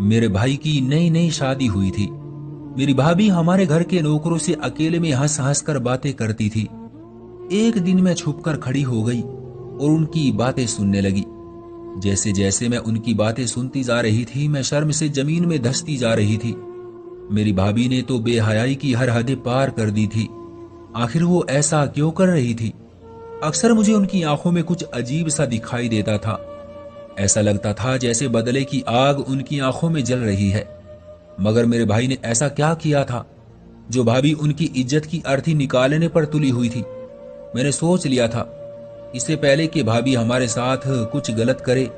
मेरे भाई की नई नई शादी हुई थी। मेरी भाभी हमारे घर के नौकरों से अकेले में हंस हंस कर बातें करती थी। एक दिन मैं छुपकर खड़ी हो गई और उनकी बातें सुनने लगी। जैसे जैसे मैं उनकी बातें सुनती जा रही थी, मैं शर्म से जमीन में धंसती जा रही थी। मेरी भाभी ने तो बेहयाई की हर हद पार कर दी थी। आखिर वो ऐसा क्यों कर रही थी? अक्सर मुझे उनकी आंखों में कुछ अजीब सा दिखाई देता था। ऐसा लगता था जैसे बदले की आग उनकी आंखों में जल रही है। मगर मेरे भाई ने ऐसा क्या किया था जो भाभी उनकी इज्जत की अर्थी निकालने पर तुली हुई थी? मैंने सोच लिया था, इससे पहले कि भाभी हमारे साथ कुछ गलत करे,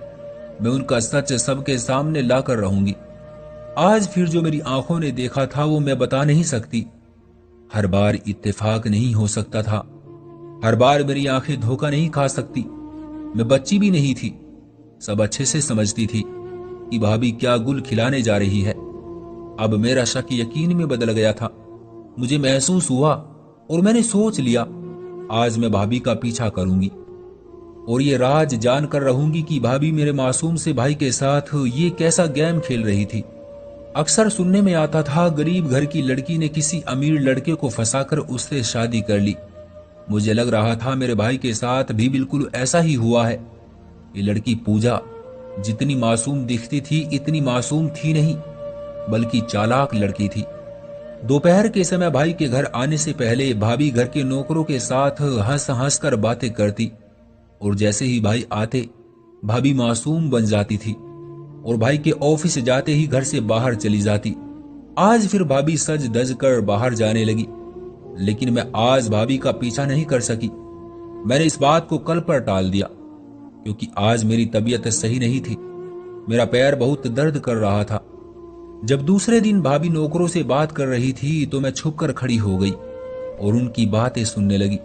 मैं उनका सच सबके सामने लाकर रहूंगी। आज फिर जो मेरी आंखों ने देखा था वो मैं बता नहीं सकती। हर बार इत्तेफाक नहीं हो सकता था। हर बार मेरी आंखें धोखा नहीं खा सकती। मैं बच्ची भी नहीं थी। सब अच्छे से समझती थी कि भाभी क्या गुल खिलाने जा रही है। अब मेरा शक यकीन में बदल गया था। मुझे महसूस हुआ और मैंने सोच लिया, आज मैं भाभी का पीछा करूंगी और ये राज जानकर रहूंगी कि भाभी मेरे मासूम से भाई के साथ ये कैसा गेम खेल रही थी। अक्सर सुनने में आता था गरीब घर की लड़की ने किसी अमीर लड़के को फंसाकर उससे शादी कर ली। मुझे लग रहा था मेरे भाई के साथ भी बिल्कुल ऐसा ही हुआ है। ये लड़की पूजा जितनी मासूम दिखती थी, इतनी मासूम थी नहीं, बल्कि चालाक लड़की थी। दोपहर के समय भाई के घर आने से पहले भाभी घर के नौकरों के साथ हंस हंस कर बातें करती और जैसे ही भाई आते भाभी मासूम बन जाती थी और भाई के ऑफिस जाते ही घर से बाहर चली जाती। आज फिर भाभी सज धज कर बाहर जाने लगी, लेकिन मैं आज भाभी का पीछा नहीं कर सकी। मैंने इस बात को कल पर टाल दिया क्योंकि आज मेरी तबीयत सही नहीं थी। मेरा पैर बहुत दर्द कर रहा था। जब दूसरे दिन भाभी नौकरों से बात कर रही थी तो मैं छुपकर खड़ी हो गई और उनकी बातें सुनने लगी।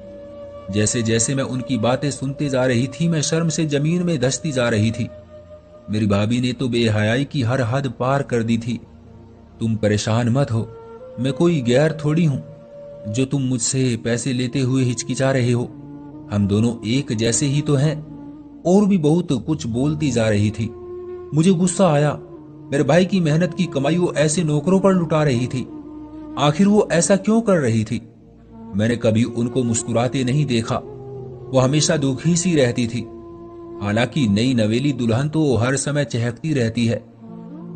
जैसे जैसे मैं उनकी बातें सुनते जा रही थी, मैं शर्म से जमीन में धंसती जा रही थी। मेरी भाभी ने तो बेहयाई की हर हद पार कर दी थी। तुम परेशान मत हो, मैं कोई गैर थोड़ी हूं जो तुम मुझसे पैसे लेते हुए हिचकिचा रहे हो। हम दोनों एक जैसे ही तो हैं। और भी बहुत कुछ बोलती जा रही थी। मुझे गुस्सा आया। मेरे भाई की मेहनत की कमाई वो ऐसे नौकरों पर लुटा रही थी। आखिर वो ऐसा क्यों कर रही थी? मैंने कभी उनको मुस्कुराते नहीं देखा। वो हमेशा दुखी सी रहती थी। हालांकि नई नवेली दुल्हन तो हर समय चहकती रहती है,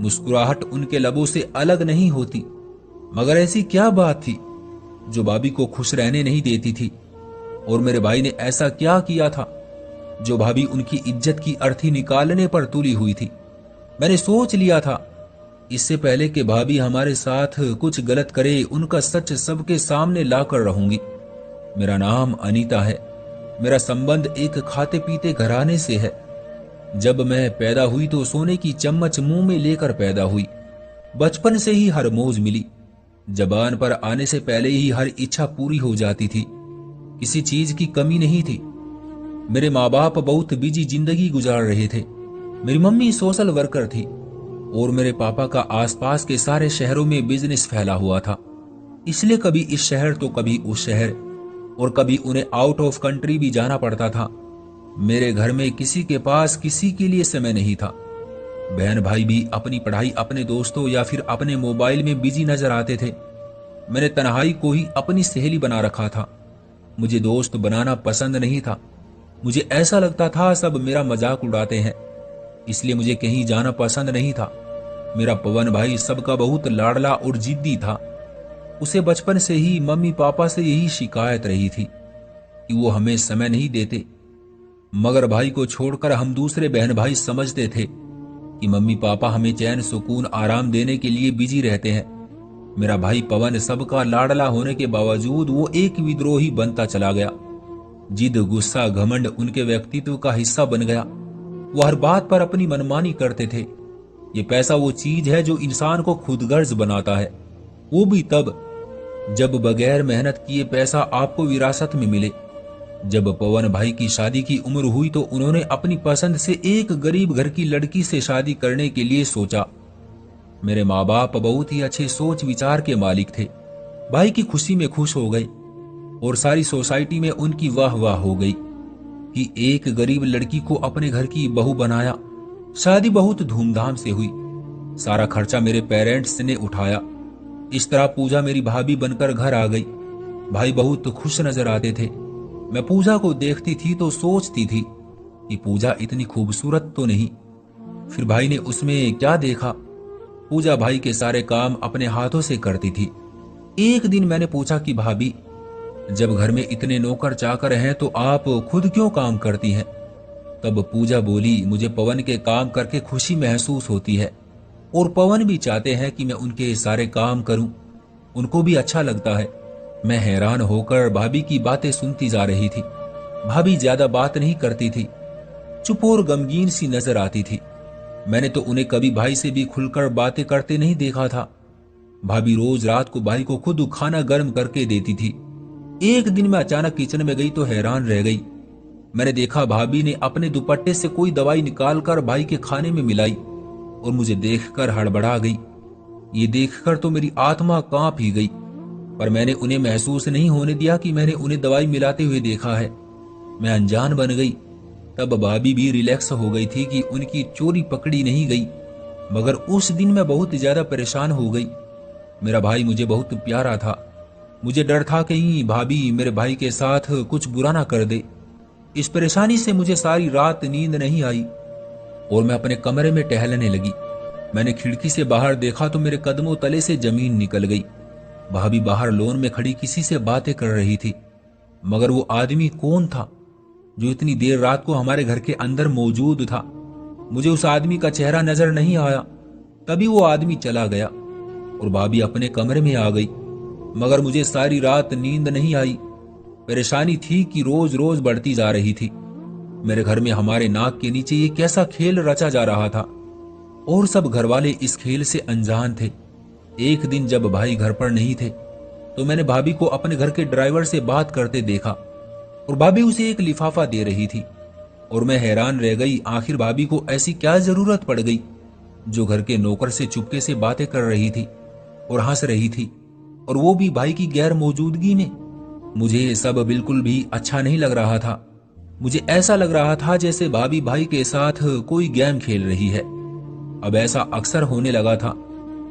मुस्कुराहट उनके लबों से अलग नहीं होती। मगर ऐसी क्या बात थी जो भाभी को खुश रहने नहीं देती थी? और मेरे भाई ने ऐसा क्या किया था जो भाभी उनकी इज्जत की अर्थी निकालने पर तुली हुई थी? मैंने सोच लिया था, इससे पहले कि भाभी हमारे साथ कुछ गलत करे, उनका सच सबके सामने लाकर रहूंगी। मेरा नाम अनीता है। मेरा संबंध एक खाते पीते घराने से है। जब मैं पैदा हुई तो सोने की चम्मच मुंह में लेकर पैदा हुई। बचपन से ही हर मौज मिली। जबान पर आने से पहले ही हर इच्छा पूरी हो जाती थी। किसी चीज की कमी नहीं थी। मेरे माँ बाप बहुत बिजी जिंदगी गुजार रहे थे। मेरी मम्मी सोशल वर्कर थी और मेरे पापा का आसपास के सारे शहरों में बिजनेस फैला हुआ था। इसलिए कभी इस शहर तो कभी उस शहर, और कभी उन्हें आउट ऑफ कंट्री भी जाना पड़ता था। मेरे घर में किसी के पास किसी के लिए समय नहीं था। बहन भाई भी अपनी पढ़ाई, अपने दोस्तों या फिर अपने मोबाइल में बिजी नजर आते थे। मैंने तन्हाई को ही अपनी सहेली बना रखा था। मुझे दोस्त बनाना पसंद नहीं था। मुझे ऐसा लगता था सब मेरा मजाक उड़ाते हैं, इसलिए मुझे कहीं जाना पसंद नहीं था। मेरा पवन भाई सबका बहुत लाडला और जिद्दी था। उसे बचपन से ही मम्मी पापा से यही शिकायत रही थी कि वो हमें समय नहीं देते। मगर भाई को छोड़कर हम दूसरे बहन भाई समझते थे कि मम्मी पापा हमें चैन सुकून आराम देने के लिए बिजी रहते हैं। मेरा भाई पवन सबका लाडला होने के बावजूद वो एक विद्रोही बनता चला गया। जिद, गुस्सा, घमंड उनके व्यक्तित्व का हिस्सा बन गया। वो हर बात पर अपनी मनमानी करते थे। ये पैसा वो चीज है जो इंसान को खुदगर्ज बनाता है, वो भी तब जब बगैर मेहनत किए पैसा आपको विरासत में मिले। जब पवन भाई की शादी की उम्र हुई तो उन्होंने अपनी पसंद से एक गरीब घर की लड़की से शादी करने के लिए सोचा। मेरे माँ बाप बहुत ही अच्छे सोच विचार के मालिक थे। भाई की खुशी में खुश हो गए और सारी सोसाइटी में उनकी वाह वाह हो गई कि एक गरीब लड़की को अपने घर की बहू बनाया। शादी बहुत धूमधाम से हुई। सारा खर्चा मेरे पेरेंट्स ने उठाया। इस तरह पूजा मेरी भाभी बनकर घर आ गई। भाई बहुत खुश नजर आते थे। मैं पूजा को देखती थी तो सोचती थी कि पूजा इतनी खूबसूरत तो नहीं। फिर भाई ने उसमें क्या देखा? पूजा भाई के सारे काम अपने हाथों से करती थी। एक दिन मैंने पूछा कि भाभी, जब घर में इतने नौकर चाकर हैं तो आप खुद क्यों काम करती हैं? तब पूजा बोली, मुझे पवन के काम करके खुशी महसूस होती है और पवन भी चाहते हैं कि मैं उनके सारे काम करूं। उनको भी अच्छा लगता है। मैं हैरान होकर भाभी की बातें सुनती जा रही थी। भाभी ज्यादा बात नहीं करती थी, चुप और गमगीन सी नजर आती थी। मैंने तो उन्हें कभी भाई से भी खुलकर बातें करते नहीं देखा था। भाभी रोज रात को भाई को खुद खाना गर्म करके देती थी। एक दिन मैं अचानक किचन में गई तो हैरान रह गई। मैंने देखा भाभी ने अपने दुपट्टे से कोई दवाई निकालकर भाई के खाने में मिलाई और मुझे देखकर हड़बड़ा गई। ये देखकर तो मेरी आत्मा कांप ही गई, पर मैंने उन्हें महसूस नहीं होने दिया कि मैंने उन्हें दवाई मिलाते हुए देखा है। मैं अनजान बन गई। तब भाभी भी रिलैक्स हो गई थी कि उनकी चोरी पकड़ी नहीं गई। मगर उस दिन मैं बहुत ज्यादा परेशान हो गई। मेरा भाई मुझे बहुत प्यारा था। मुझे डर था कहीं भाभी मेरे भाई के साथ कुछ बुरा ना कर दे। इस परेशानी से मुझे सारी रात नींद नहीं आई और मैं अपने कमरे में टहलने लगी। मैंने खिड़की से बाहर देखा तो मेरे कदमों तले से जमीन निकल गई। भाभी बाहर लॉन में खड़ी किसी से बातें कर रही थी। मगर वो आदमी कौन था जो इतनी देर रात को हमारे घर के अंदर मौजूद था? मुझे उस आदमी का चेहरा नजर नहीं आया। तभी वो आदमी चला गया और भाभी अपने कमरे में आ गई। मगर मुझे सारी रात नींद नहीं आई। परेशानी थी कि रोज रोज बढ़ती जा रही थी। मेरे घर में हमारे नाक के नीचे ये कैसा खेल रचा जा रहा था और सब घरवाले इस खेल से अनजान थे। एक दिन जब भाई घर पर नहीं थे तो मैंने भाभी को अपने घर के ड्राइवर से बात करते देखा और भाभी उसे एक लिफाफा दे रही थी और मैं हैरान रह गई। आखिर भाभी को ऐसी क्या जरूरत पड़ गई जो घर के नौकर से चुपके से बातें कर रही थी और हंस रही थी, और वो भी भाई की गैर मौजूदगी में। मुझे ये सब बिल्कुल भी अच्छा नहीं लग रहा था। मुझे ऐसा लग रहा था जैसे भाभी भाई के साथ कोई गेम खेल रही है। अब ऐसा अक्सर होने लगा था।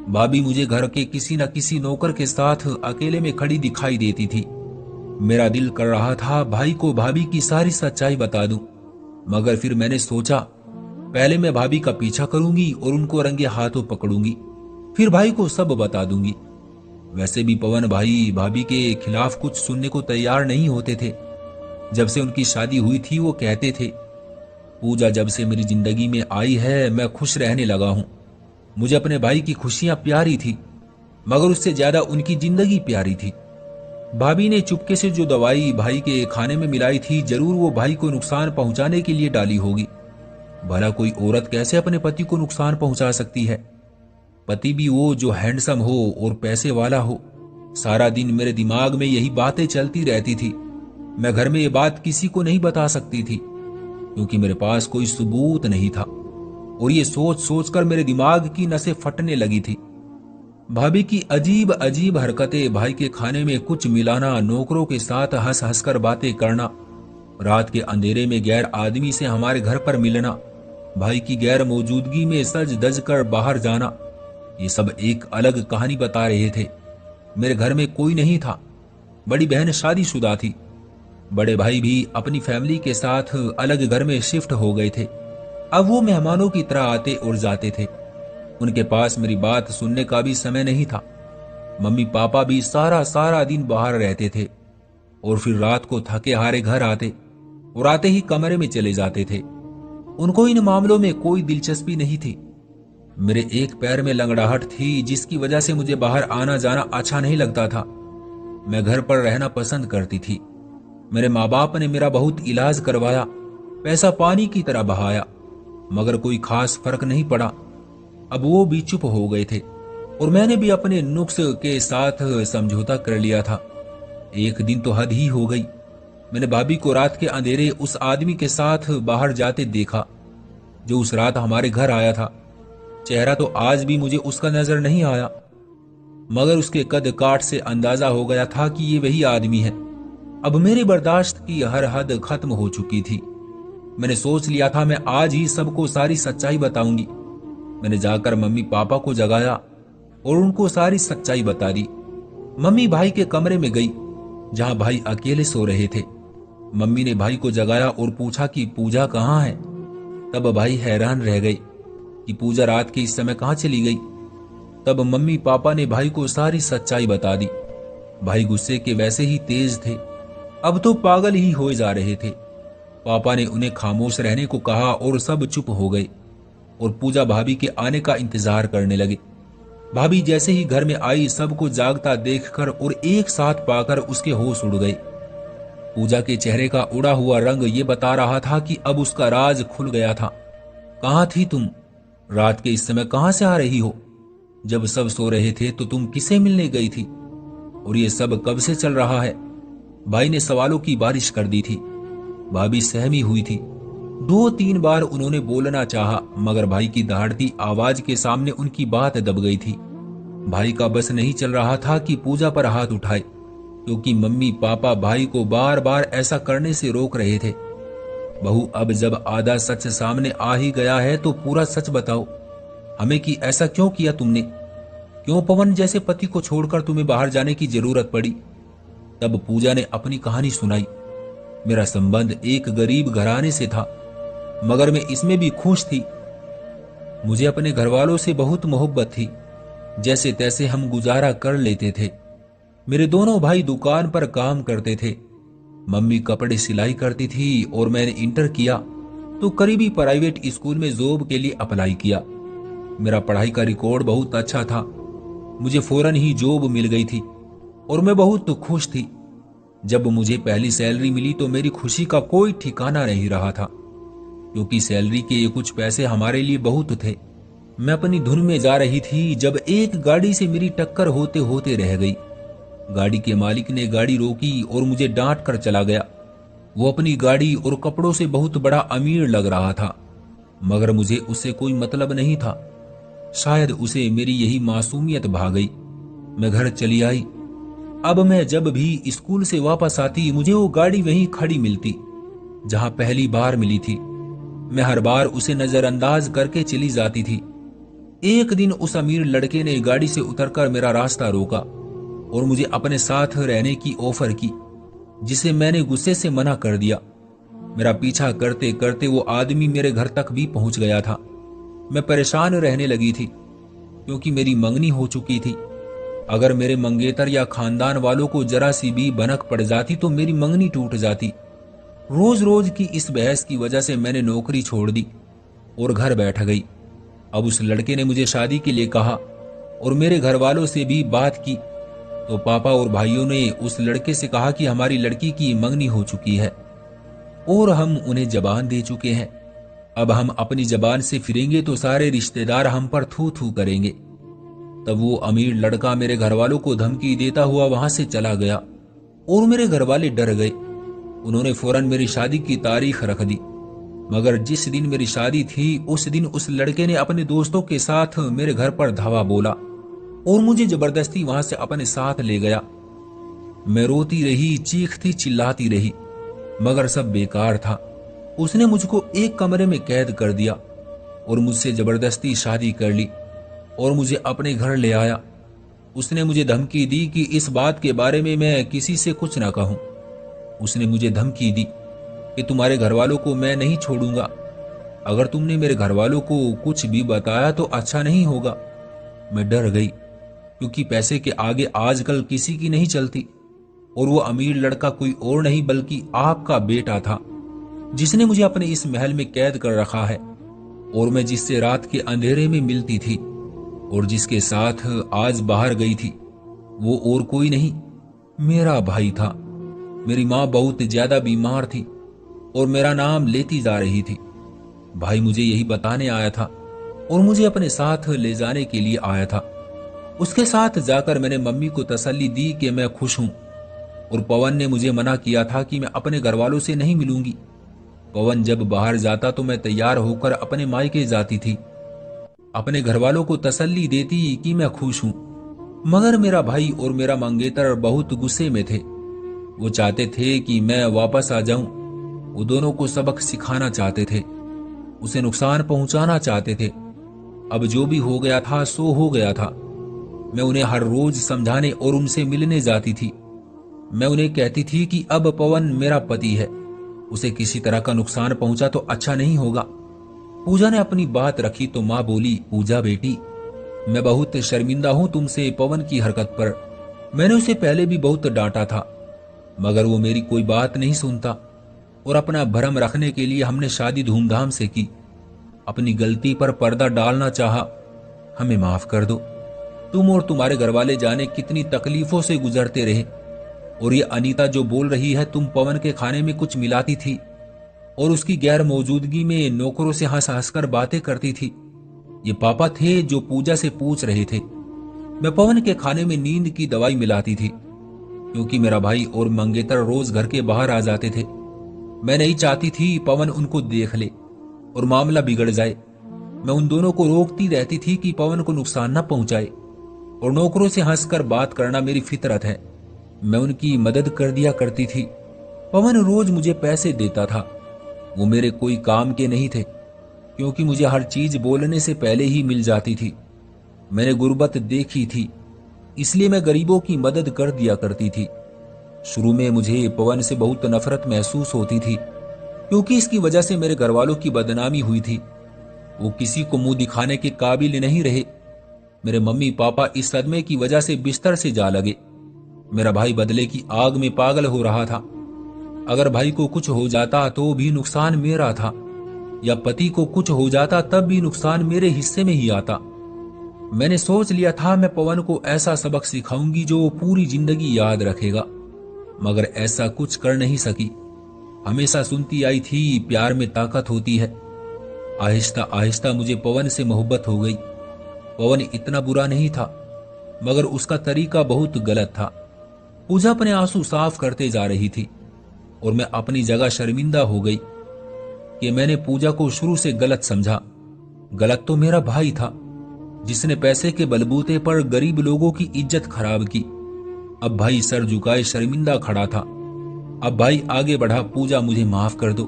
भाभी मुझे घर के किसी न किसी नौकर के साथ अकेले में खड़ी दिखाई देती थी। मेरा दिल कर रहा था भाई को भाभी की सारी सच्चाई बता दूं, मगर फिर मैंने सोचा पहले मैं भाभी का पीछा करूंगी और उनको रंगे हाथों पकड़ूंगी, फिर भाई को सब बता दूंगी। वैसे भी पवन भाई भाभी के खिलाफ कुछ सुनने को तैयार नहीं होते थे। जब से उनकी शादी हुई थी वो कहते थे, पूजा जब से मेरी जिंदगी में आई है मैं खुश रहने लगा हूं। मुझे अपने भाई की खुशियां प्यारी थी, मगर उससे ज्यादा उनकी जिंदगी प्यारी थी। भाभी ने चुपके से जो दवाई भाई के खाने में मिलाई थी, जरूर वो भाई को नुकसान पहुंचाने के लिए डाली होगी। भला कोई औरत कैसे अपने पति को नुकसान पहुंचा सकती है? पति भी वो जो हैंडसम हो और पैसे वाला हो। सारा दिन मेरे दिमाग में यही बातें चलती रहती थी। मैं घर में ये बात किसी को नहीं बता सकती थी क्योंकि मेरे पास कोई सबूत नहीं था, और ये सोच सोचकर मेरे दिमाग की नसें फटने लगी थी। भाभी की अजीब अजीब हरकतें, भाई के खाने में कुछ मिलाना, नौकरों के साथ हंस हंसकर बातें करना, रात के अंधेरे में गैर आदमी से हमारे घर पर मिलना, भाई की गैर मौजूदगी में सज धज कर बाहर जाना, ये सब एक अलग कहानी बता रहे थे। मेरे घर में कोई नहीं था। बड़ी बहन शादीशुदा थी। बड़े भाई भी अपनी फैमिली के साथ अलग घर में शिफ्ट हो गए थे। अब वो मेहमानों की तरह आते और जाते थे। उनके पास मेरी बात सुनने का भी समय नहीं था। मम्मी पापा भी सारा सारा दिन बाहर रहते थे और फिर रात को थके हारे घर आते और आते ही कमरे में चले जाते थे। उनको इन मामलों में कोई दिलचस्पी नहीं थी। मेरे एक पैर में लंगड़ाहट थी जिसकी वजह से मुझे बाहर आना जाना अच्छा नहीं लगता था। मैं घर पर रहना पसंद करती थी। मेरे माँ बाप ने मेरा बहुत इलाज करवाया, पैसा पानी की तरह बहाया, मगर कोई खास फर्क नहीं पड़ा। अब वो भी चुप हो गए थे और मैंने भी अपने नुक्स के साथ समझौता कर लिया था। एक दिन तो हद ही हो गई। मैंने भाभी को रात के अंधेरे उस आदमी के साथ बाहर जाते देखा जो उस रात हमारे घर आया था। चेहरा तो आज भी मुझे उसका नजर नहीं आया, मगर उसके कद काठ से अंदाजा हो गया था कि ये वही आदमी है। अब मेरी बर्दाश्त की हर हद खत्म हो चुकी थी। मैंने सोच लिया था मैं आज ही सबको सारी सच्चाई बताऊंगी। मैंने जाकर मम्मी पापा को जगाया और उनको सारी सच्चाई बता दी। मम्मी भाई के कमरे में गई जहां भाई अकेले सो रहे थे। मम्मी ने भाई को जगाया और पूछा कि पूजा कहाँ है। तब भाई हैरान रह गए कि पूजा रात के इस समय कहाँ चली गई। तब मम्मी पापा ने भाई को सारी सच्चाई बता दी। भाई गुस्से के वैसे ही तेज थे, अब तो पागल ही हो जा रहे थे। पापा ने उन्हें खामोश रहने को कहा और सब चुप हो गए और पूजा भाभी के आने का इंतजार करने लगे। भाभी जैसे ही घर में आई, सबको जागता देखकर और एक साथ पाकर उसके होश उड़ गए। पूजा के चेहरे का उड़ा हुआ रंग ये बता रहा था कि अब उसका राज खुल गया था। कहाँ थी तुम? रात के इस समय कहाँ से आ रही हो? जब सब सो रहे थे तो तुम किसे मिलने गई थी? और ये सब कब से चल रहा है? भाई ने सवालों की बारिश कर दी थी। भाभी सहमी हुई थी। 2-3 बार उन्होंने बोलना चाहा, मगर भाई की दहाड़ती आवाज के सामने उनकी बात दब गई थी। भाई का बस नहीं चल रहा था कि पूजा पर हाथ उठाए, क्योंकि मम्मी पापा भाई को बार बार ऐसा करने से रोक रहे थे। बहू, अब जब आधा सच सामने आ ही गया है तो पूरा सच बताओ हमें कि ऐसा क्यों किया तुमने? क्यों पवन जैसे पति को छोड़कर तुम्हें बाहर जाने की जरूरत पड़ी? तब पूजा ने अपनी कहानी सुनाई। मेरा संबंध एक गरीब घराने से था, मगर मैं इसमें भी खुश थी। मुझे अपने घर वालों से बहुत मोहब्बत थी। जैसे तैसे हम गुजारा कर लेते थे। मेरे दोनों भाई दुकान पर काम करते थे। मम्मी कपड़े सिलाई करती थी और मैंने इंटर किया तो करीबी प्राइवेट स्कूल में जॉब के लिए अप्लाई किया। मेरा पढ़ाई का रिकॉर्ड बहुत अच्छा था। मुझे फौरन ही जॉब मिल गई थी और मैं बहुत खुश थी। जब मुझे पहली सैलरी मिली तो मेरी खुशी का कोई ठिकाना नहीं रहा था, क्योंकि सैलरी के ये कुछ पैसे हमारे लिए बहुत थे। मैं अपनी धुन में जा रही थी जब एक गाड़ी से मेरी टक्कर होते होते रह गई। गाड़ी के मालिक ने गाड़ी रोकी और मुझे डांट कर चला गया। वो अपनी गाड़ी और कपड़ों से बहुत बड़ा अमीर लग रहा था, मगर मुझे उससे कोई मतलब नहीं था। शायद उसे मेरी यही मासूमियत भा गई। मैं घर चली आई। अब मैं जब भी स्कूल से वापस आती, मुझे वो गाड़ी वहीं खड़ी मिलती जहां पहली बार मिली थी। मैं हर बार उसे नजरअंदाज करके चली जाती थी। एक दिन उस अमीर लड़के ने गाड़ी से उतरकर मेरा रास्ता रोका और मुझे अपने साथ रहने की ऑफर की, जिसे मैंने गुस्से से मना कर दिया। मेरा पीछा करते करते वो आदमी मेरे घर तक भी पहुंच गया था। मैं परेशान रहने लगी थी, क्योंकि मेरी मंगनी हो चुकी थी। अगर मेरे मंगेतर या खानदान वालों को जरा सी भी भनक पड़ जाती तो मेरी मंगनी टूट जाती। रोज रोज की इस बहस की वजह से मैंने नौकरी छोड़ दी और घर बैठ गई। अब उस लड़के ने मुझे शादी के लिए कहा और मेरे घर वालों से भी बात की, तो पापा और भाइयों ने उस लड़के से कहा कि हमारी लड़की की मंगनी हो चुकी है और हम उन्हें जबान दे चुके हैं। अब हम अपनी जबान से फिरेंगे तो सारे रिश्तेदार हम पर थू थू करेंगे। तब वो अमीर लड़का मेरे घर वालों को धमकी देता हुआ वहां से चला गया और मेरे घर वाले डर गए। उन्होंने फौरन मेरी शादी की तारीख रख दी, मगर जिस दिन मेरी शादी थी उस दिन उस लड़के ने अपने दोस्तों के साथ मेरे घर पर धावा बोला और मुझे जबरदस्ती वहां से अपने साथ ले गया। मैं रोती रही, चीखती चिल्लाती रही, मगर सब बेकार था। उसने मुझको एक कमरे में कैद कर दिया और मुझसे जबरदस्ती शादी कर ली और मुझे अपने घर ले आया। उसने मुझे धमकी दी कि इस बात के बारे में मैं किसी से कुछ ना कहूं। उसने मुझे धमकी दी कि तुम्हारे घर वालों को मैं नहीं छोड़ूंगा। अगर तुमने मेरे घर वालों को कुछ भी बताया तो अच्छा नहीं होगा। मैं डर गई, क्योंकि पैसे के आगे आजकल किसी की नहीं चलती और वो अमीर लड़का कोई और नहीं बल्कि आपका बेटा था, जिसने मुझे अपने इस महल में कैद कर रखा है और मैं जिससे रात के अंधेरे में मिलती थी और जिसके साथ आज बाहर गई थी, वो और कोई नहीं, मेरा भाई था। मेरी माँ बहुत ज्यादा बीमार थी और मेरा नाम लेती जा रही थी। भाई मुझे यही बताने आया था और मुझे अपने साथ ले जाने के लिए आया था। उसके साथ जाकर मैंने मम्मी को तसल्ली दी कि मैं खुश हूं और पवन ने मुझे मना किया था कि मैं अपने घर वालों से नहीं मिलूंगी। पवन जब बाहर जाता तो मैं तैयार होकर अपने मायके जाती थी, अपने घर वालों को तसल्ली देती कि मैं खुश हूं। मगर मेरा भाई और मेरा मंगेतर बहुत गुस्से में थे। वो चाहते थे कि मैं वापस आ जाऊं। वो दोनों को सबक सिखाना चाहते थे, उसे नुकसान पहुंचाना चाहते थे। अब जो भी हो गया था सो हो गया था। मैं उन्हें हर रोज समझाने और उनसे मिलने जाती थी। मैं उन्हें कहती थी कि अब पवन मेरा पति है, उसे किसी तरह का नुकसान पहुंचा तो अच्छा नहीं होगा। पूजा ने अपनी बात रखी तो माँ बोली, पूजा बेटी, मैं बहुत शर्मिंदा हूं तुमसे पवन की हरकत पर। मैंने उसे पहले भी बहुत डांटा था, मगर वो मेरी कोई बात नहीं सुनता और अपना भरम रखने के लिए हमने शादी धूमधाम से की। अपनी गलती पर पर्दा डालना चाहा। हमें माफ कर दो। तुम और तुम्हारे घरवाले जाने कितनी तकलीफों से गुजरते रहे। और ये अनीता जो बोल रही है तुम पवन के खाने में कुछ मिलाती थी और उसकी गैर मौजूदगी में नौकरों से हंस हंसकर बातें करती थी, ये पापा थे जो पूजा से पूछ रहे थे। मैं पवन के खाने में नींद की दवाई मिलाती थी क्योंकि मेरा भाई और मंगेतर रोज घर के बाहर आ जाते थे। मैं नहीं चाहती थी पवन उनको देख ले और मामला बिगड़ जाए। मैं उन दोनों को रोकती रहती थी कि पवन को नुकसान न पहुंचाए, और नौकरों से हंसकर बात करना मेरी फितरत है। मैं उनकी मदद कर दिया करती थी। पवन रोज मुझे पैसे देता था। वो मेरे कोई काम के नहीं थे क्योंकि मुझे हर चीज बोलने से पहले ही मिल जाती थी। मैंने गुर्बत देखी थी, इसलिए मैं गरीबों की मदद कर दिया करती थी। शुरू में मुझे पवन से बहुत नफरत महसूस होती थी क्योंकि इसकी वजह से मेरे घरवालों की बदनामी हुई थी। वो किसी को मुंह दिखाने के काबिल नहीं रहे। मेरे मम्मी पापा इस सदमे की वजह से बिस्तर से जा लगे। मेरा भाई बदले की आग में पागल हो रहा था। अगर भाई को कुछ हो जाता तो भी नुकसान मेरा था, या पति को कुछ हो जाता तब भी नुकसान मेरे हिस्से में ही आता। मैंने सोच लिया था मैं पवन को ऐसा सबक सिखाऊंगी जो पूरी जिंदगी याद रखेगा, मगर ऐसा कुछ कर नहीं सकी। हमेशा सुनती आई थी प्यार में ताकत होती है। आहिस्ता आहिस्ता मुझे पवन से मोहब्बत हो गई। पवन इतना बुरा नहीं था, मगर उसका तरीका बहुत गलत था। पूजा अपने आंसू साफ करते जा रही थी और मैं अपनी जगह शर्मिंदा हो गई कि मैंने पूजा को शुरू से गलत समझा। गलत तो मेरा भाई था जिसने पैसे के बलबूते पर गरीब लोगों की इज्जत खराब की। अब भाई सर झुकाए शर्मिंदा खड़ा था। अब भाई आगे बढ़ा, पूजा मुझे माफ कर दो,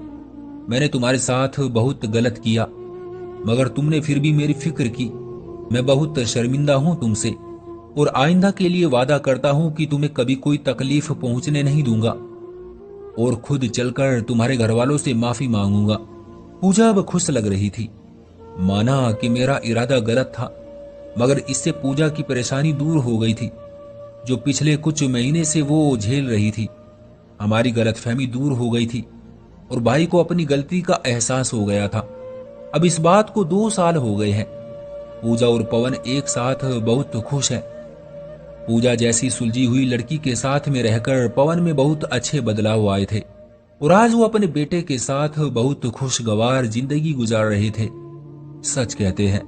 मैंने तुम्हारे साथ बहुत गलत किया, मगर तुमने फिर भी मेरी फिक्र की। मैं बहुत शर्मिंदा हूं तुमसे और आइंदा के लिए वादा करता हूं कि तुम्हें कभी कोई तकलीफ पहुंचने नहीं दूंगा और खुद चलकर तुम्हारे घर वालों से माफी मांगूंगा। पूजा अब खुश लग रही थी। माना कि मेरा इरादा गलत था, मगर इससे पूजा की परेशानी दूर हो गई थी जो पिछले कुछ महीने से वो झेल रही थी। हमारी गलतफहमी दूर हो गई थी और भाई को अपनी गलती का एहसास हो गया था। अब इस बात को 2 साल हो गए हैं। पूजा और पवन एक साथ बहुत खुश है। पूजा जैसी सुलझी हुई लड़की के साथ में रहकर पवन में बहुत अच्छे बदलाव आए थे और आज वो अपने बेटे के साथ बहुत खुशगवार जिंदगी गुजार रहे थे। सच कहते हैं,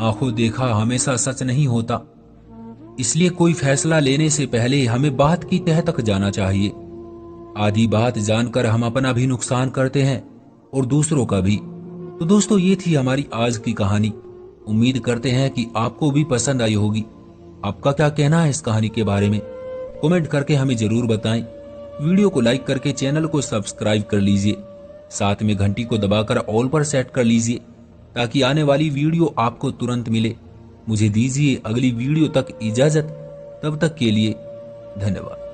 आंखों देखा हमेशा सच नहीं होता, इसलिए कोई फैसला लेने से पहले हमें बात की तह तक जाना चाहिए। आधी बात जानकर हम अपना भी नुकसान करते हैं और दूसरों का भी। तो दोस्तों, ये थी हमारी आज की कहानी। उम्मीद करते हैं कि आपको भी पसंद आई होगी। आपका क्या कहना है इस कहानी के बारे में? कमेंट करके हमें जरूर बताएं। वीडियो को लाइक करके चैनल को सब्सक्राइब कर लीजिए, साथ में घंटी को दबाकर ऑल पर सेट कर लीजिए ताकि आने वाली वीडियो आपको तुरंत मिले। मुझे दीजिए अगली वीडियो तक इजाजत। तब तक के लिए धन्यवाद।